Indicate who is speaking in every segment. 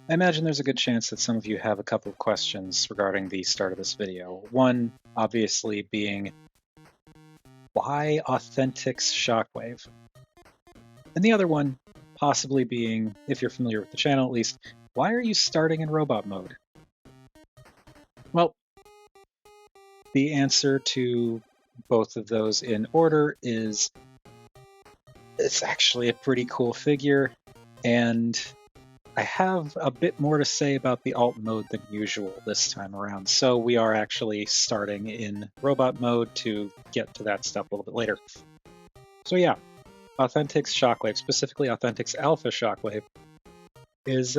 Speaker 1: I imagine there's a good chance that some of you have a couple of questions regarding the start of this video. One, obviously, being, why Authentics Shockwave? And the other one, possibly being, if you're familiar with the channel at least, why are you starting in robot mode? Well, the answer to both of those in order is it's actually a pretty cool figure, and I have a bit more to say about the alt mode than usual this time around, so we are actually starting in robot mode to get to that stuff a little bit later. So yeah, Authentics Shockwave, specifically Authentics Alpha Shockwave, is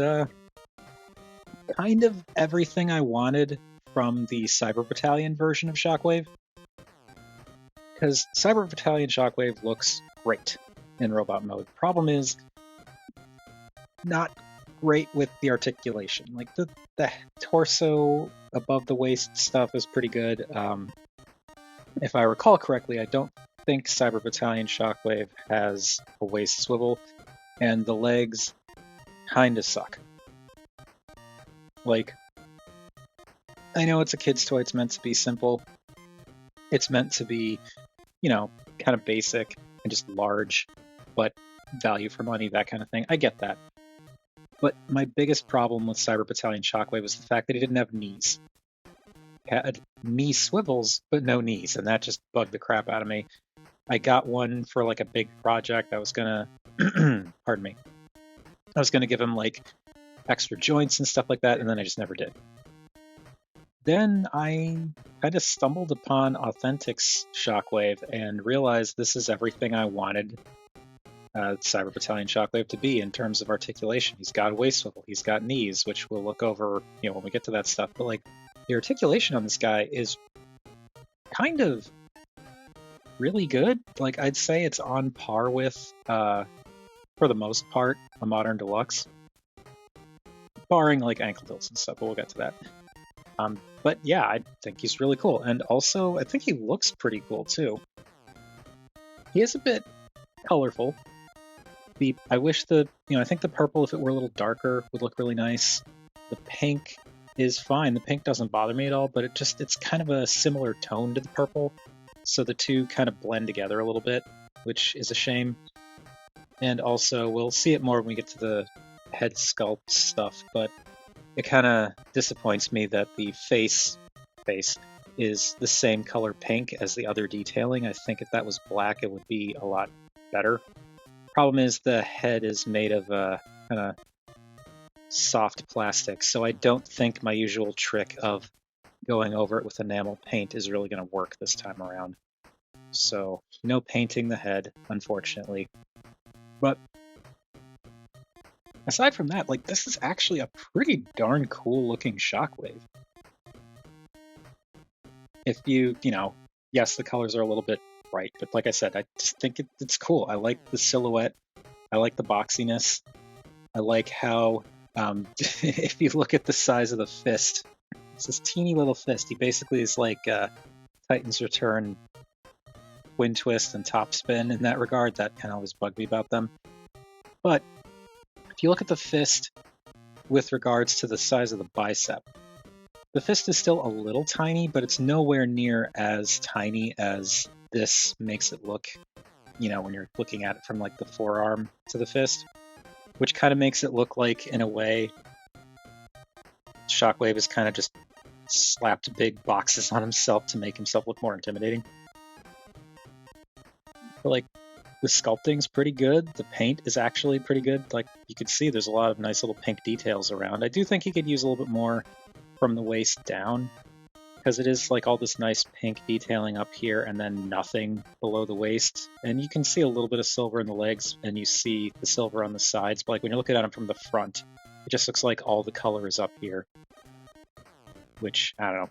Speaker 1: kind of everything I wanted from the Cyber Battalion version of Shockwave. Because Cyber Battalion Shockwave looks great in robot mode. Problem is, not great with the articulation. Like the torso above the waist stuff is pretty good. If I recall correctly, I don't think Cyber Battalion Shockwave has a waist swivel, and the legs kinda suck. Like, I know it's a kid's toy, it's meant to be simple. It's meant to be, you know, kind of basic and just large, but value for money, that kind of thing. I get that. But my biggest problem with Cyber Battalion Shockwave was the fact that he didn't have knees. He had knee swivels, but no knees, and that just bugged the crap out of me. I got one for like a big project. I was gonna, pardon me, I was gonna give him like extra joints and stuff like that, and then I just never did. Then I kind of stumbled upon Authentics Shockwave and realized this is everything I wanted Cyber Battalion Shockwave to be in terms of articulation. He's got a waist swivel, he's got knees, which we'll look over, you know, when we get to that stuff. But like the articulation on this guy is kind of really good. Like I'd say it's on par with, for the most part, a modern deluxe, barring like ankle tilts and stuff. But we'll get to that. But yeah, I think he's really cool, and also I think he looks pretty cool too. He is a bit colorful. I wish I think the purple, if it were a little darker, would look really nice. The pink is fine. The pink doesn't bother me at all, but it's kind of a similar tone to the purple, so the two kind of blend together a little bit, which is a shame. And also, we'll see it more when we get to the head sculpt stuff, but it kind of disappoints me that the face is the same color pink as the other detailing. I think if that was black, it would be a lot better. Problem is the head is made of kind of soft plastic, so I don't think my usual trick of going over it with enamel paint is really going to work this time around. So no painting the head, unfortunately. But aside from that, like, this is actually a pretty darn cool looking Shockwave. If you know, yes, the colors are a little bit bright, but like I said, I just think it's cool. I like the silhouette. I like the boxiness. I like how, if you look at the size of the fist, it's this teeny little fist. He basically is like Titan's Return, Twin Twist, and Top Spin in that regard. That kind of always bugged me about them. But if you look at the fist with regards to the size of the bicep, the fist is still a little tiny, but it's nowhere near as tiny as this makes it look, you know, when you're looking at it from like the forearm to the fist, which kind of makes it look like, in a way, Shockwave has kind of just slapped big boxes on himself to make himself look more intimidating. But like, the sculpting's pretty good. The paint is actually pretty good. Like, you can see there's a lot of nice little pink details around. I do think he could use a little bit more from the waist down, because it is like all this nice pink detailing up here and then nothing below the waist. And you can see a little bit of silver in the legs, and you see the silver on the sides, but like when you're looking at him from the front, it just looks like all the color is up here, which, I don't know.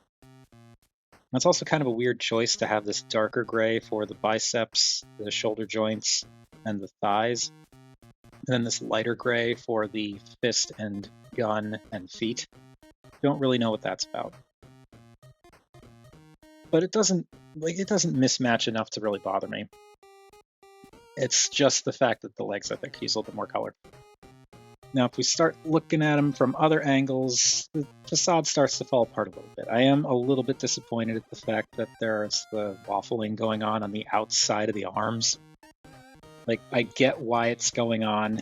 Speaker 1: That's also kind of a weird choice to have this darker gray for the biceps, the shoulder joints, and the thighs, and then this lighter gray for the fist and gun and feet. Don't really know what that's about. But it doesn't mismatch enough to really bother me. It's just the fact that the legs, I think, use a little bit more color. Now, if we start looking at them from other angles, the facade starts to fall apart a little bit. I am a little bit disappointed at the fact that there's the waffling going on the outside of the arms. Like, I get why it's going on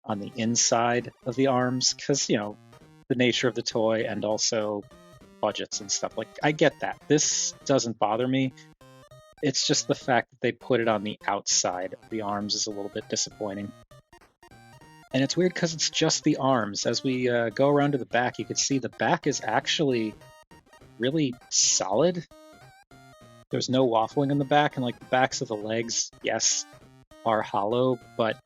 Speaker 1: the inside of the arms, because, you know, the nature of the toy and also budgets and stuff. Like, I get that. This doesn't bother me. It's just the fact that they put it on the outside of the arms is a little bit disappointing. And it's weird because it's just the arms. As we go around to the back, you can see the back is actually really solid. There's no waffling in the back, and like the backs of the legs, yes, are hollow, but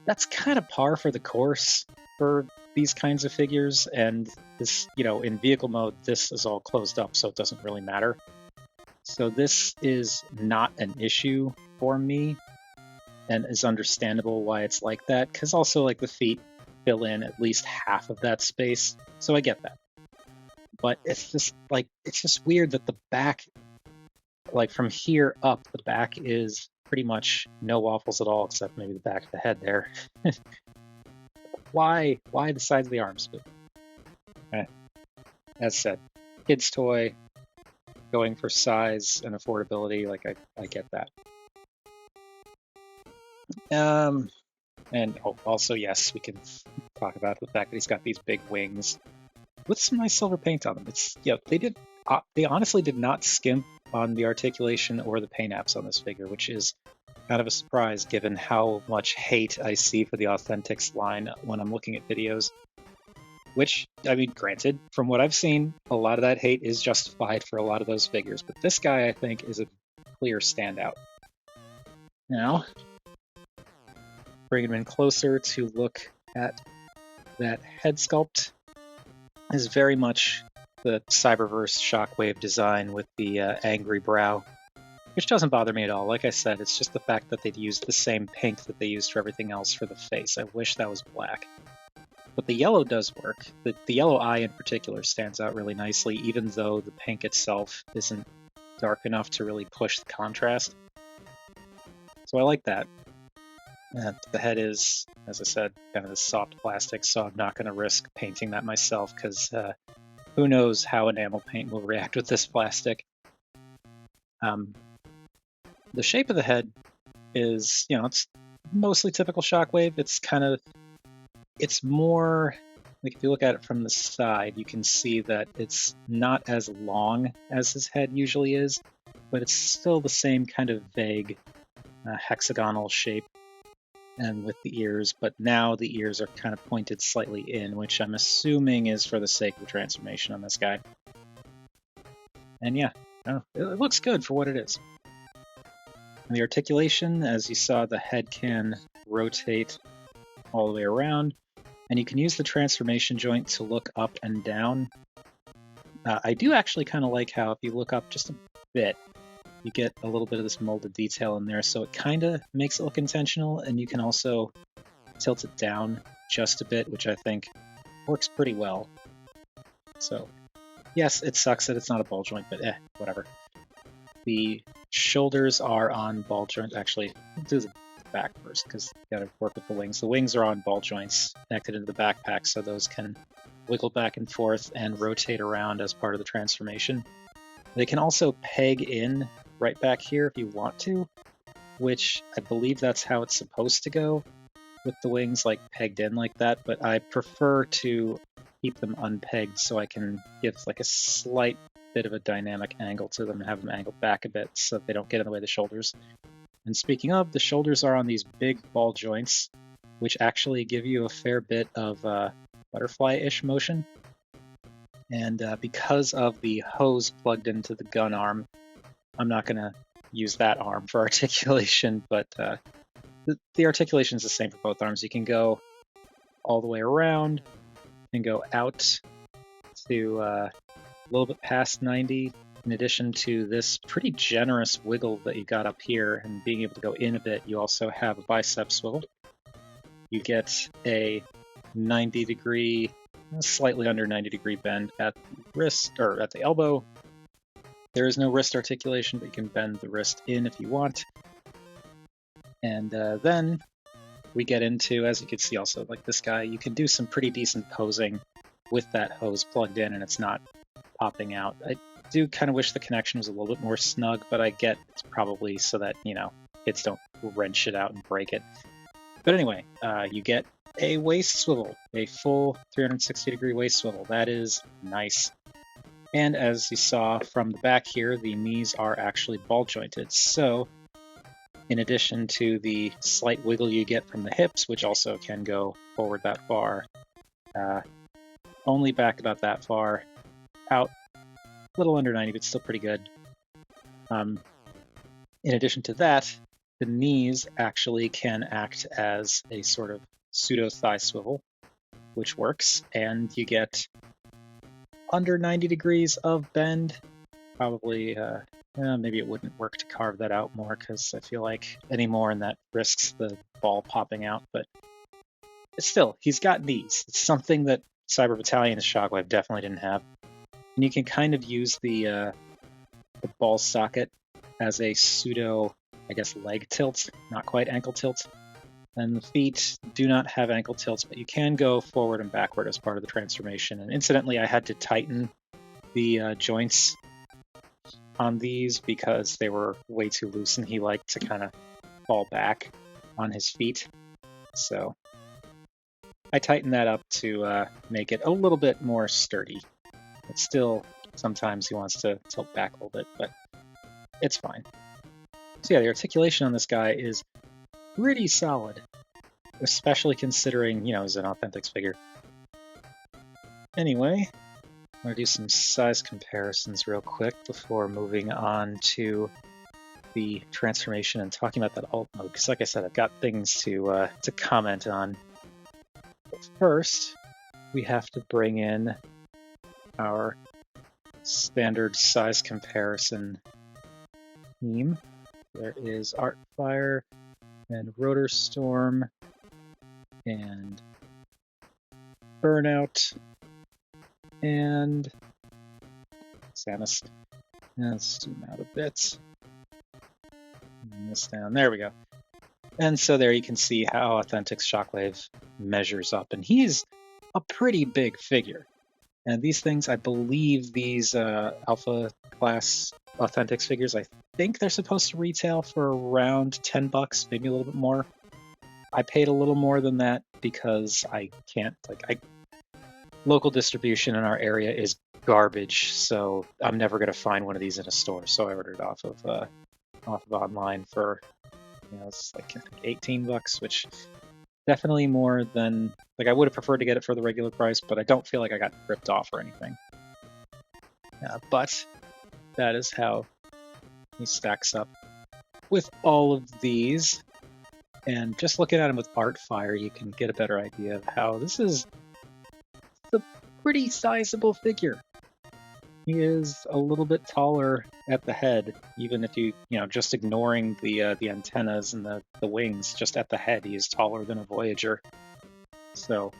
Speaker 1: that's kind of par for the course for these kinds of figures. And this, you know, in vehicle mode, this is all closed up, so it doesn't really matter. So this is not an issue for me, and is understandable why it's like that, because also like the feet fill in at least half of that space, so I get that. But it's just like, it's just weird that the back, like from here up, the back is pretty much no waffles at all, except maybe the back of the head there. Why the sides of the arms? But, as said, kid's toy, going for size and affordability, like I get that. And also, yes, we can talk about the fact that he's got these big wings with some nice silver paint on them. It's, yeah, they honestly did not skimp on the articulation or the paint apps on this figure, which is kind of a surprise given how much hate I see for the Authentics line when I'm looking at videos. Which, I mean, granted, from what I've seen, a lot of that hate is justified for a lot of those figures, but this guy, I think, is a clear standout. Now, bring him in closer to look at that head sculpt. Is very much the Cyberverse Shockwave design with the angry brow, which doesn't bother me at all. Like I said, it's just the fact that they'd used the same pink that they used for everything else for the face. I wish that was black. But the yellow does work. The yellow eye in particular stands out really nicely, even though the pink itself isn't dark enough to really push the contrast. So I like that. The head is, as I said, kind of this soft plastic, so I'm not going to risk painting that myself, because who knows how enamel paint will react with this plastic. The shape of the head is, you know, it's mostly typical Shockwave. It's more, like if you look at it from the side, you can see that it's not as long as his head usually is, but it's still the same kind of vague hexagonal shape. And with the ears, but now the ears are kind of pointed slightly in, which I'm assuming is for the sake of the transformation on this guy. And yeah, it looks good for what it is. And the articulation, as you saw, the head can rotate all the way around, and you can use the transformation joint to look up and down. I do actually kind of like how if you look up just a bit, you get a little bit of this molded detail in there, so it kind of makes it look intentional, and you can also tilt it down just a bit, which I think works pretty well. So, yes, it sucks that it's not a ball joint, but whatever. The shoulders are on ball joints. Actually, we'll do the back first, because you gotta work with the wings. The wings are on ball joints connected into the backpack, so those can wiggle back and forth and rotate around as part of the transformation. They can also peg in right back here if you want to, which I believe that's how it's supposed to go, with the wings like pegged in like that, but I prefer to keep them unpegged so I can give like a slight bit of a dynamic angle to them and have them angled back a bit so that they don't get in the way of the shoulders. And speaking of, the shoulders are on these big ball joints, which actually give you a fair bit of butterfly-ish motion. And because of the hose plugged into the gun arm, I'm not going to use that arm for articulation, but the articulation is the same for both arms. You can go all the way around and go out to a little bit past 90, in addition to this pretty generous wiggle that you got up here, and being able to go in a bit. You also have a bicep swivel. You get a 90 degree, slightly under 90 degree bend at the wrist, or at the elbow. There is no wrist articulation, but you can bend the wrist in if you want. And then we get into, as you can see also, like this guy, you can do some pretty decent posing with that hose plugged in and it's not popping out. I do kind of wish the connection was a little bit more snug, but I get it's probably so that, you know, kids don't wrench it out and break it. But anyway, you get a waist swivel, a full 360-degree waist swivel. That is nice. And as you saw from the back here, the knees are actually ball jointed. So in addition to the slight wiggle you get from the hips, which also can go forward that far, only back about that far, out a little under 90, but still pretty good. In addition to that, the knees actually can act as a sort of pseudo thigh swivel, which works, and you get under 90 degrees of bend. Probably, maybe it wouldn't work to carve that out more because I feel like any more and that risks the ball popping out, but still, he's got knees. It's something that Cyber Battalion and Shockwave definitely didn't have. And you can kind of use the ball socket as a pseudo, I guess, leg tilt, not quite ankle tilt. And the feet do not have ankle tilts, but you can go forward and backward as part of the transformation. And incidentally, I had to tighten the joints on these because they were way too loose and he liked to kind of fall back on his feet. So I tightened that up to make it a little bit more sturdy. But still, sometimes he wants to tilt back a little bit, but it's fine. So yeah, the articulation on this guy is pretty solid, especially considering, you know, he's an Authentics figure. Anyway, I'm going to do some size comparisons real quick before moving on to the transformation and talking about that alt mode, because like I said, I've got things to comment on. But first, we have to bring in our standard size comparison theme. There is Artfire and Rotor Storm and Burnout and Samus. Let's zoom out a bit. And this down. There we go. And so there you can see how Authentics Shockwave measures up. And he's a pretty big figure. And these things, I believe these Alpha class Authentics figures, I think they're supposed to retail for around $10, maybe a little bit more. I paid a little more than that because I can't, local distribution in our area is garbage, so I'm never going to find one of these in a store. So I ordered off of online for, it's like $18, which definitely more than, I would have preferred to get it for the regular price, but I don't feel like I got ripped off or anything. But that is how he stacks up with all of these. And just looking at him with Artfire, you can get a better idea of how this is a pretty sizable figure. He is a little bit taller at the head, even if you just ignoring the antennas and the wings, just at the head, he is taller than a Voyager. So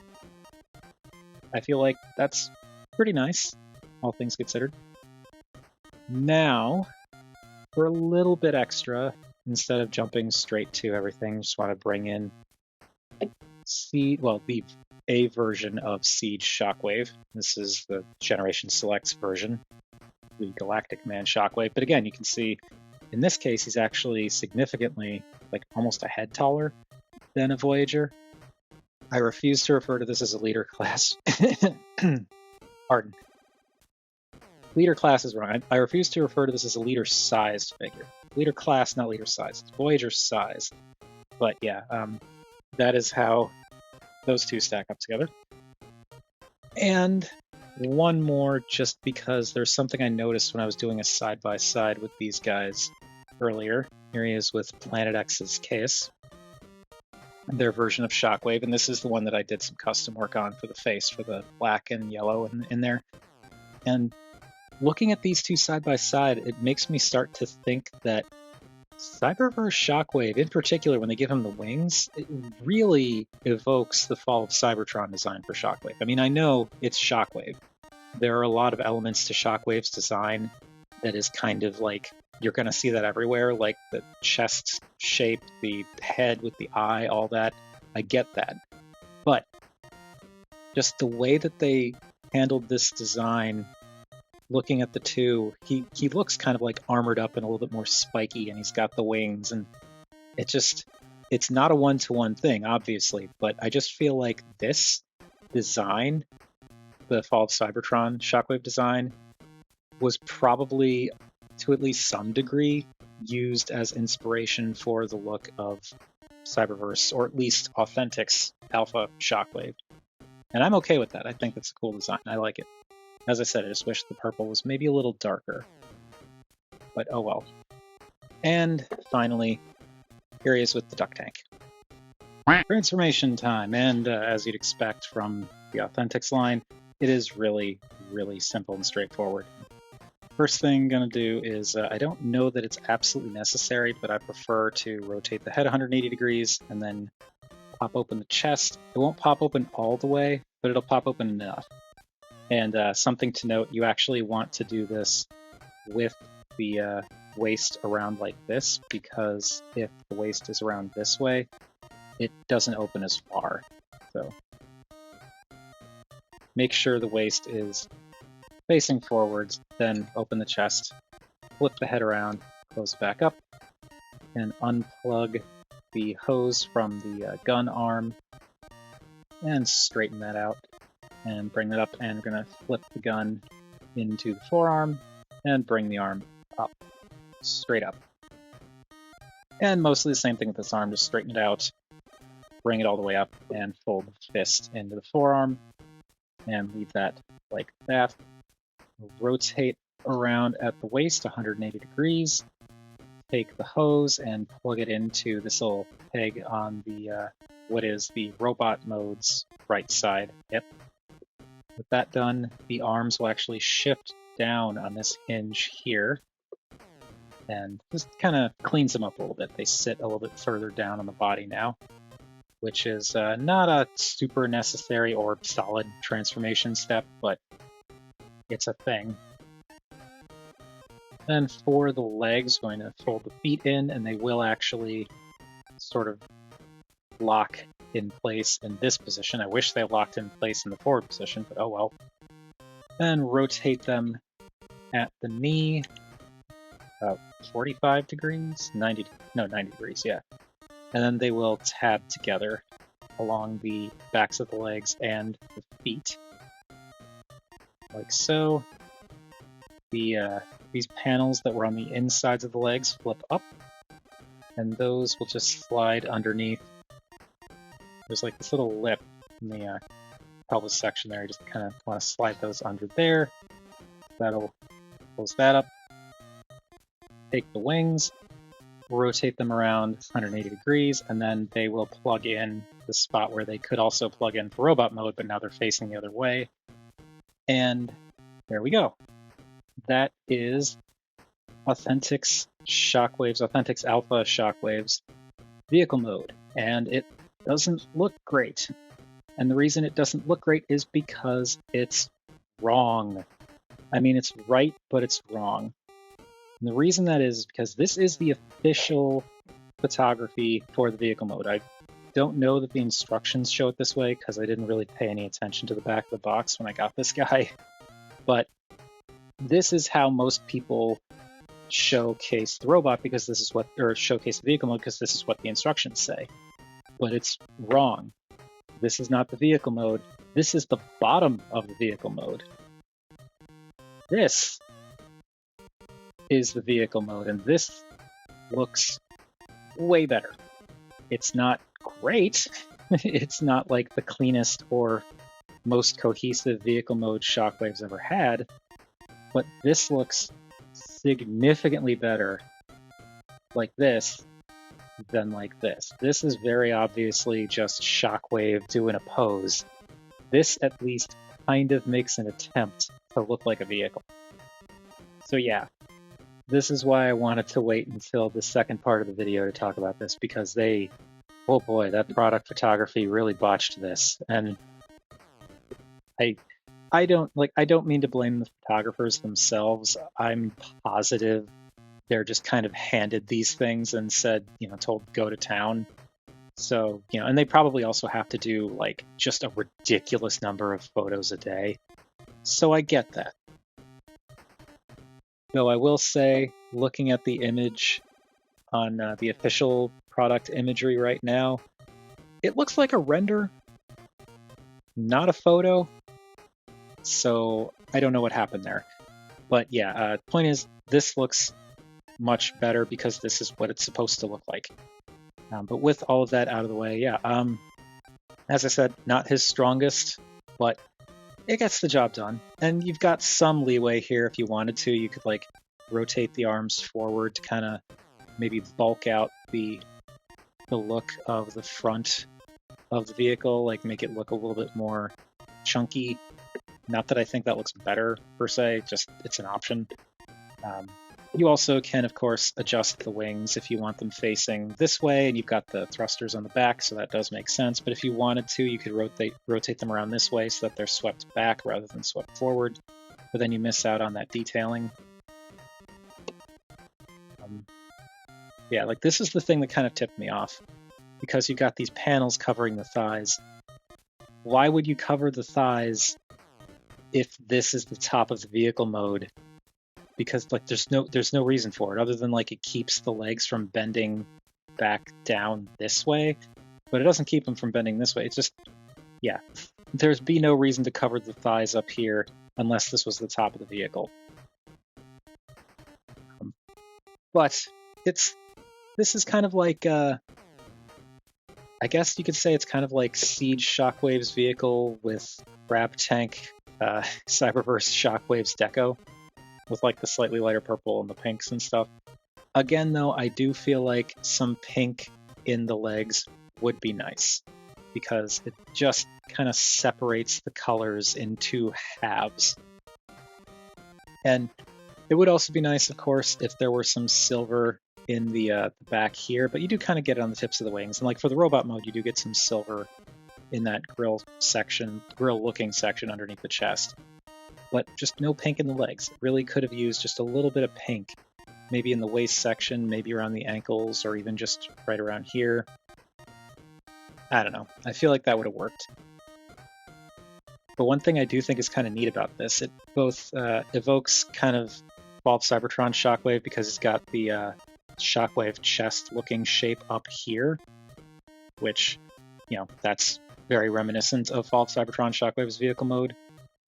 Speaker 1: I feel like that's pretty nice, all things considered. Now, for a little bit extra, instead of jumping straight to everything, just want to bring in a version of Siege Shockwave. This is the Generation Selects version, the Galactic Man Shockwave. But again, you can see in this case, he's actually significantly, almost a head taller than a Voyager. I refuse to refer to this as a leader class. Pardon. Leader class is wrong. I refuse to refer to this as a leader-sized figure. Leader class, not leader size. It's Voyager size. But yeah, that is how those two stack up together. And one more, just because there's something I noticed when I was doing a side-by-side with these guys earlier. Here he is with Planet X's Chaos, their version of Shockwave, and this is the one that I did some custom work on for the face, for the black and yellow in there. And looking at these two side by side, it makes me start to think that Cyberverse Shockwave, in particular, when they give him the wings, it really evokes the fall of Cybertron design for Shockwave. I mean, I know it's Shockwave. There are a lot of elements to Shockwave's design that is kind of you're going to see that everywhere, like the chest shape, the head with the eye, all that. I get that. But just the way that they handled this design, looking at the two, he looks kind of like armored up and a little bit more spiky, and he's got the wings, and it's not a one-to-one thing, obviously, but I just feel like this design, the Fall of Cybertron Shockwave design, was probably, to at least some degree, used as inspiration for the look of Cyberverse, or at least Authentic's Alpha Shockwave. And I'm okay with that. I think that's a cool design. I like it. As I said, I just wish the purple was maybe a little darker. But oh well. And finally, here he is with the duck tank. Transformation time, and as you'd expect from the Authentics line, it is really, really simple and straightforward. First thing I'm going to do is, I don't know that it's absolutely necessary, but I prefer to rotate the head 180 degrees and then pop open the chest. It won't pop open all the way, but it'll pop open enough. And something to note, you actually want to do this with the waist around like this, because if the waist is around this way, it doesn't open as far. So make sure the waist is facing forwards, then open the chest, flip the head around, close it back up, and unplug the hose from the gun arm, and straighten that out, and bring that up, and we're going to flip the gun into the forearm, and bring the arm up, straight up. And mostly the same thing with this arm, just straighten it out, bring it all the way up, and fold the fist into the forearm, and leave that like that. Rotate around at the waist 180 degrees, take the hose and plug it into this little peg on the what is the robot mode's right side hip. With that done, the arms will actually shift down on this hinge here, and just kind of cleans them up a little bit. They sit a little bit further down on the body now, which is not a super necessary or solid transformation step, but it's a thing. Then for the legs, going to fold the feet in, and they will actually sort of lock in place in this position. I wish they locked in place in the forward position, but oh well. Then rotate them at the knee, 45 degrees? 90 degrees, yeah. And then they will tab together along the backs of the legs and the feet, like so. These panels that were on the insides of the legs flip up, and those will just slide underneath. There's like this little lip in the pelvis section there. You just kind of want to slide those under there. That'll close that up. Take the wings, rotate them around 180 degrees, and then they will plug in the spot where they could also plug in for robot mode, but now they're facing the other way. And there we go. That is Authentic's Shockwaves, Authentic's Alpha Shockwaves vehicle mode, and it doesn't look great. And the reason it doesn't look great is because it's wrong. I mean, it's right, but it's wrong. And the reason that is because this is the official photography for the vehicle mode. I don't know that the instructions show it this way because I didn't really pay any attention to the back of the box when I got this guy, but this is how most people showcase the robot, because this is what, or showcase the vehicle mode because this is what the instructions say. But it's wrong. This is not the vehicle mode. This is the bottom of the vehicle mode. This is the vehicle mode, and this looks way better. It's not great. It's not like the cleanest or most cohesive vehicle mode Shockwave's ever had, but this looks significantly better like this than like this. This is very obviously just Shockwave doing a pose. This at least kind of makes an attempt to look like a vehicle. So yeah, this is why I wanted to wait until the second part of the video to talk about this, because oh boy, that product photography really botched this. And I don't mean to blame the photographers themselves. I'm positive they're just kind of handed these things and said, told go to town. So, you know, and they probably also have to do like just a ridiculous number of photos a day. So I get that. Though I will say, looking at the image on the official product imagery right now, it looks like a render, not a photo. So I don't know what happened there. But yeah, point is, this looks much better because this is what it's supposed to look like. But with all of that out of the way, yeah, as I said, not his strongest, but it gets the job done. And you've got some leeway here if you wanted to. You could like rotate the arms forward to kind of maybe bulk out the look of the front of the vehicle, like make it look a little bit more chunky. Not that I think that looks better per se, just it's an option. You also can, of course, adjust the wings if you want them facing this way, and you've got the thrusters on the back, so that does make sense. But if you wanted to, you could rotate them around this way so that they're swept back rather than swept forward, but then you miss out on that detailing. Yeah, like this is the thing that kind of tipped me off, because you've got these panels covering the thighs. Why would you cover the thighs if this is the top of the vehicle mode? Because like there's no reason for it other than like it keeps the legs from bending back down this way, but it doesn't keep them from bending this way. It's just, yeah, there's be no reason to cover the thighs up here unless this was the top of the vehicle. But this is kind of like I guess you could say it's kind of like Siege Shockwave's vehicle with Grab Tank Cyberverse Shockwave's deco, with like the slightly lighter purple and the pinks and stuff. Again, though, I do feel like some pink in the legs would be nice, because it just kind of separates the colors into halves. And it would also be nice, of course, if there were some silver in the back here, but you do kind of get it on the tips of the wings. And like for the robot mode, you do get some silver in that grill-looking section underneath the chest. But just no pink in the legs. It really could have used just a little bit of pink, maybe in the waist section, maybe around the ankles, or even just right around here. I don't know. I feel like that would have worked. But one thing I do think is kind of neat about this, it both evokes kind of Fall of Cybertron Shockwave because it's got the Shockwave chest-looking shape up here, which, you know, that's very reminiscent of Fall of Cybertron Shockwave's vehicle mode,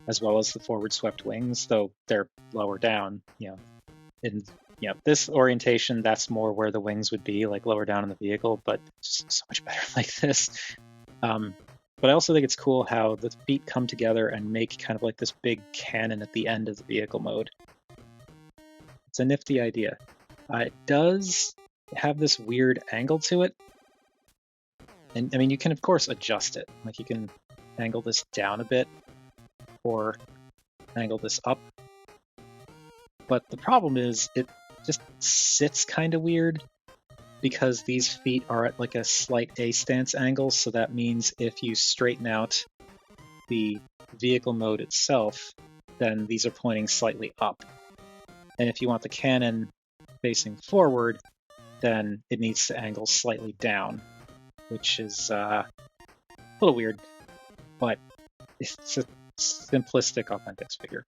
Speaker 1: as well as the forward swept wings, though they're lower down. You know, in this orientation, that's more where the wings would be, like lower down in the vehicle, but just so much better like this. But I also think it's cool how the feet come together and make kind of like this big cannon at the end of the vehicle mode. It's a nifty idea. It does have this weird angle to it. And I mean, you can of course adjust it. Like you can angle this down a bit or angle this up. But the problem is it just sits kind of weird because these feet are at like a slight A stance angle. So that means if you straighten out the vehicle mode itself, then these are pointing slightly up. And if you want the cannon facing forward, then it needs to angle slightly down, which is a little weird, but it's a simplistic Authentics figure.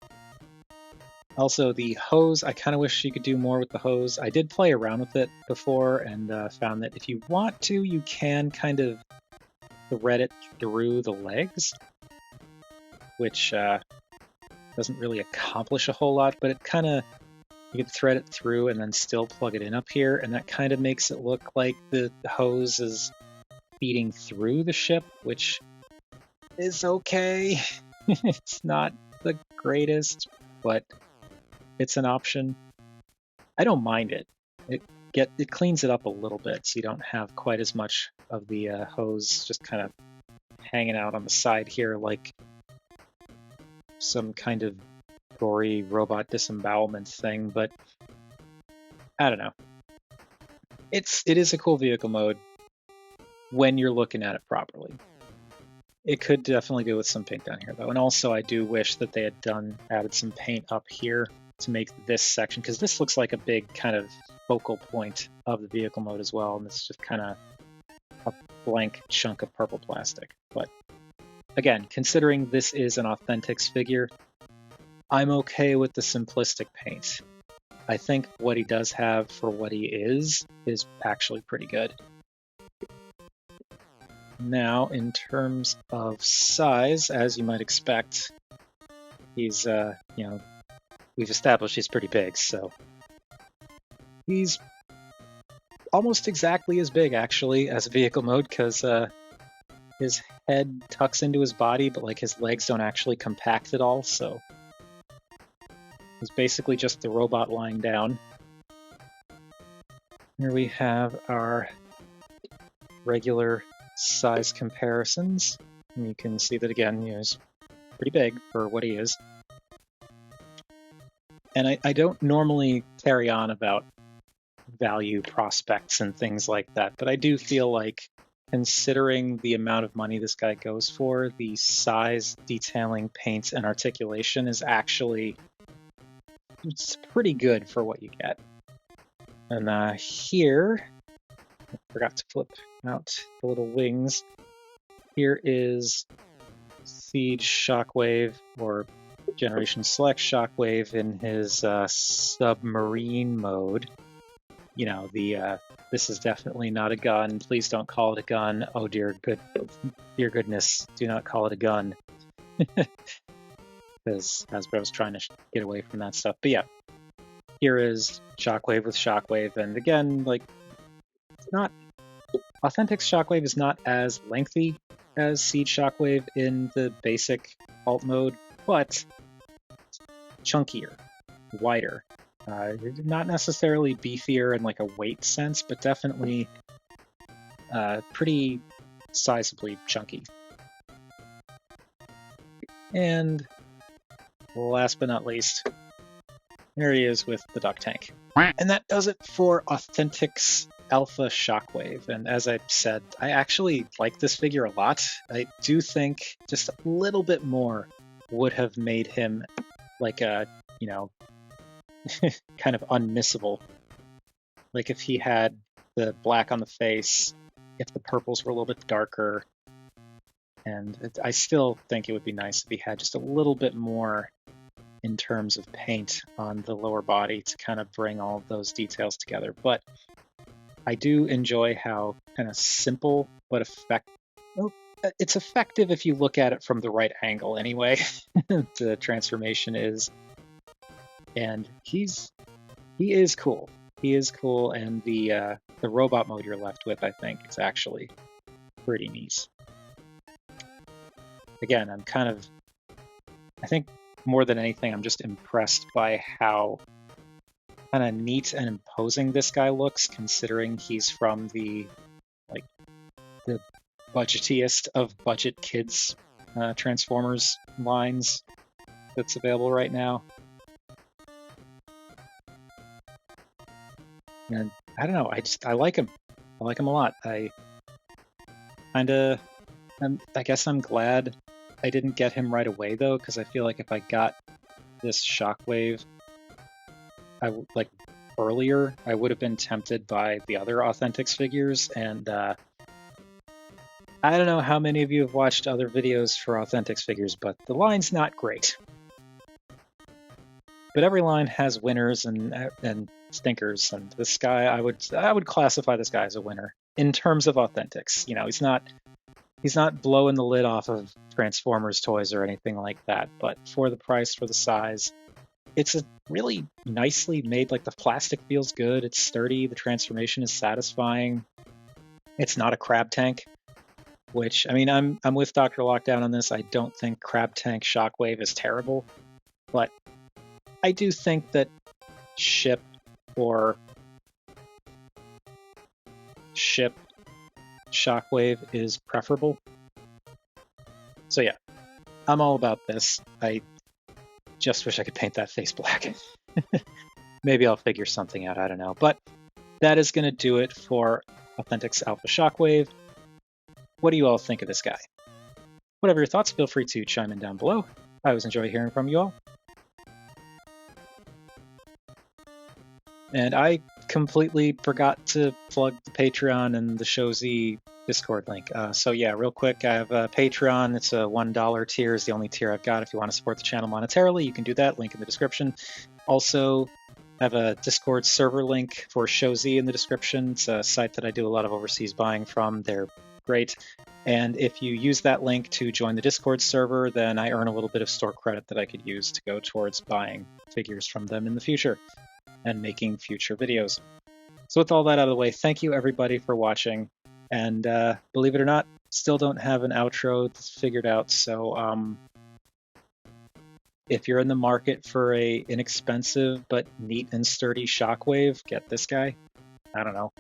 Speaker 1: Also, the hose, I kind of wish you could do more with the hose. I did play around with it before and found that if you want to, you can kind of thread it through the legs, which doesn't really accomplish a whole lot, but it kind of, you can thread it through and then still plug it in up here, and that kind of makes it look like the hose is feeding through the ship, which is okay. It's not the greatest, but it's an option. I don't mind it. It cleans it up a little bit, so you don't have quite as much of the hose just kind of hanging out on the side here like some kind of gory robot disembowelment thing, but I don't know. It is a cool vehicle mode when you're looking at it properly. It could definitely do with some paint down here though, and also I do wish that they had added some paint up here to make this section, because this looks like a big kind of focal point of the vehicle mode as well, and it's just kind of blank chunk of purple plastic. But again, considering this is an Authentics figure, I'm okay with the simplistic paint. I think what he does have for what he is actually pretty good. Now, in terms of size, as you might expect, he's, we've established he's pretty big, so he's almost exactly as big, actually, as vehicle mode, because his head tucks into his body, but like his legs don't actually compact at all, so he's basically just the robot lying down. Here we have our regular size comparisons, and you can see that again, he's pretty big for what he is. And I don't normally carry on about value prospects and things like that, but I do feel like, considering the amount of money this guy goes for, the size, detailing, paint, and articulation is actually it's pretty good for what you get. And here, I forgot to flip out the little wings. Here is Siege Shockwave, or Generation Select Shockwave in his submarine mode. You know, the this is definitely not a gun. Please don't call it a gun. Oh dear goodness, do not call it a gun. Because Hasbro's trying to get away from that stuff. But yeah, here is Shockwave with Shockwave, and again, like, it's not Authentics Shockwave is not as lengthy as Siege Shockwave in the basic alt mode, but chunkier, wider. Not necessarily beefier in like a weight sense, but definitely pretty sizably chunky. And last but not least, there he is with the duck tank. And that does it for Authentics Alpha Shockwave. And as I said, I actually like this figure a lot. I do think just a little bit more would have made him like a, kind of unmissable. Like if he had the black on the face, if the purples were a little bit darker, and I still think it would be nice if he had just a little bit more in terms of paint on the lower body to kind of bring all of those details together. But I do enjoy how kind of simple but effective. Well, it's effective if you look at it from the right angle anyway. The transformation is. And he is cool. He is cool, and the robot mode you're left with, I think, is actually pretty neat. Again, I think more than anything, I'm just impressed by how kind of neat and imposing this guy looks, considering he's from the budgetiest of budget kids Transformers lines that's available right now. And I don't know, I like him. I like him a lot. I guess I'm glad I didn't get him right away though, because I feel like if I got this Shockwave earlier, I would have been tempted by the other Authentics figures, and I don't know how many of you have watched other videos for Authentics figures, but the line's not great. But every line has winners and stinkers, and this guy, I would classify this guy as a winner in terms of Authentics. He's not blowing the lid off of Transformers toys or anything like that, but for the price, for the size, it's a really nicely made, like the plastic feels good, it's sturdy, the transformation is satisfying. It's not a crab tank, which, I mean, I'm with Dr. Lockdown on this. I don't think crab tank Shockwave is terrible, but I do think that ship Shockwave is preferable. So yeah, I'm all about this. I just wish I could paint that face black. Maybe I'll figure something out, I don't know. But that is going to do it for Authentics Alpha Shockwave. What do you all think of this guy? Whatever your thoughts, feel free to chime in down below. I always enjoy hearing from you all. And I completely forgot to plug the Patreon and the Show Z Discord link. So yeah, real quick, I have a Patreon. It's a $1 tier is the only tier I've got. If you want to support the channel monetarily, you can do that. Link in the description. Also, I have a Discord server link for ShowZ in the description. It's a site that I do a lot of overseas buying from. They're great. And if you use that link to join the Discord server, then I earn a little bit of store credit that I could use to go towards buying figures from them in the future and making future videos. So with all that out of the way, thank you everybody for watching. And believe it or not, still don't have an outro figured out. So if you're in the market for a inexpensive but neat and sturdy Shockwave, get this guy. I don't know.